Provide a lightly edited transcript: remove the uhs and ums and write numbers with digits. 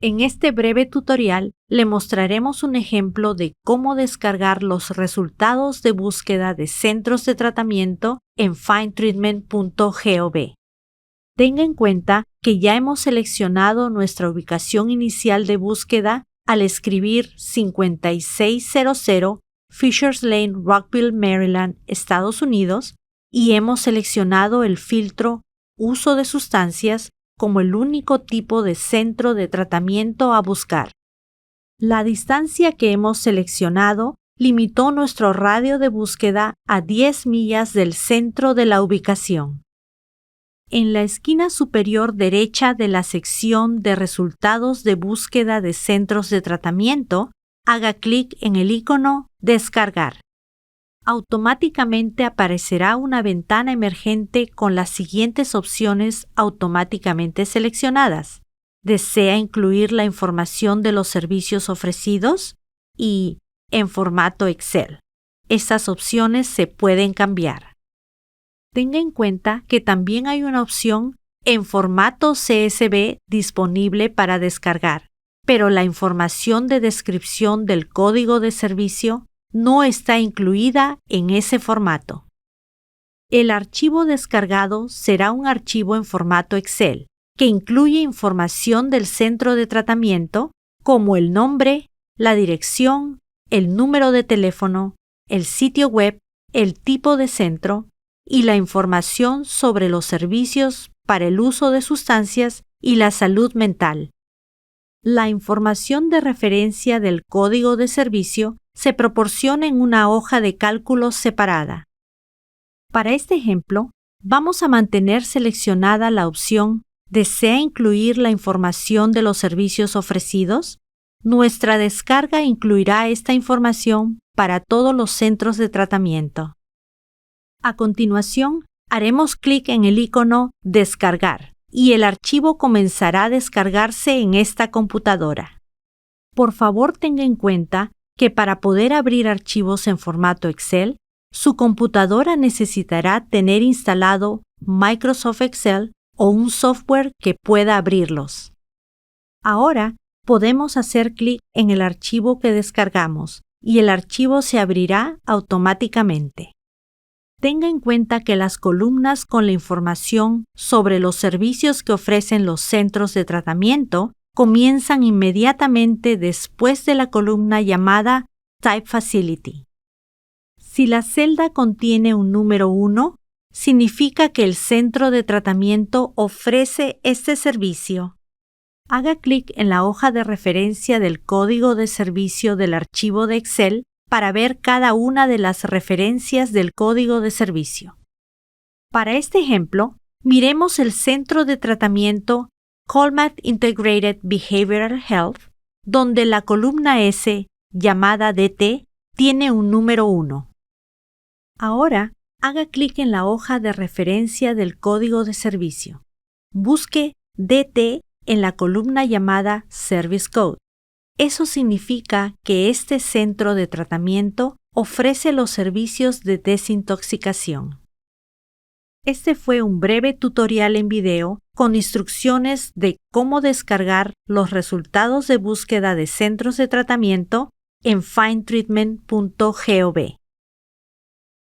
En este breve tutorial le mostraremos un ejemplo de cómo descargar los resultados de búsqueda de centros de tratamiento en findtreatment.gov. Tenga en cuenta que ya hemos seleccionado nuestra ubicación inicial de búsqueda al escribir 5600 Fishers Lane, Rockville, Maryland, Estados Unidos, y hemos seleccionado el filtro Uso de sustancias como el único tipo de centro de tratamiento a buscar. La distancia que hemos seleccionado limitó nuestro radio de búsqueda a 10 millas del centro de la ubicación. En la esquina superior derecha de la sección de resultados de búsqueda de centros de tratamiento, haga clic en el icono Descargar. Automáticamente aparecerá una ventana emergente con las siguientes opciones automáticamente seleccionadas. ¿Desea incluir la información de los servicios ofrecidos? Y en formato Excel. Estas opciones se pueden cambiar. Tenga en cuenta que también hay una opción en formato CSV disponible para descargar, pero la información de descripción del código de servicio no está incluida en ese formato. El archivo descargado será un archivo en formato Excel que incluye información del centro de tratamiento como el nombre, la dirección, el número de teléfono, el sitio web, el tipo de centro y la información sobre los servicios para el uso de sustancias y la salud mental. La información de referencia del código de servicio se proporciona en una hoja de cálculo separada. Para este ejemplo, vamos a mantener seleccionada la opción ¿Desea incluir la información de los servicios ofrecidos? Nuestra descarga incluirá esta información para todos los centros de tratamiento. A continuación, haremos clic en el icono Descargar y el archivo comenzará a descargarse en esta computadora. Por favor, tenga en cuenta que para poder abrir archivos en formato Excel, su computadora necesitará tener instalado Microsoft Excel o un software que pueda abrirlos. Ahora podemos hacer clic en el archivo que descargamos y el archivo se abrirá automáticamente. Tenga en cuenta que las columnas con la información sobre los servicios que ofrecen los centros de tratamiento comienzan inmediatamente después de la columna llamada Type Facility. Si la celda contiene un número 1, significa que el centro de tratamiento ofrece este servicio. Haga clic en la hoja de referencia del código de servicio del archivo de Excel para ver cada una de las referencias del código de servicio. Para este ejemplo, miremos el centro de tratamiento Colmath Integrated Behavioral Health, donde la columna S, llamada DT, tiene un número 1. Ahora, haga clic en la hoja de referencia del código de servicio. Busque DT en la columna llamada Service Code. Eso significa que este centro de tratamiento ofrece los servicios de desintoxicación. Este fue un breve tutorial en video con instrucciones de cómo descargar los resultados de búsqueda de centros de tratamiento en findtreatment.gov.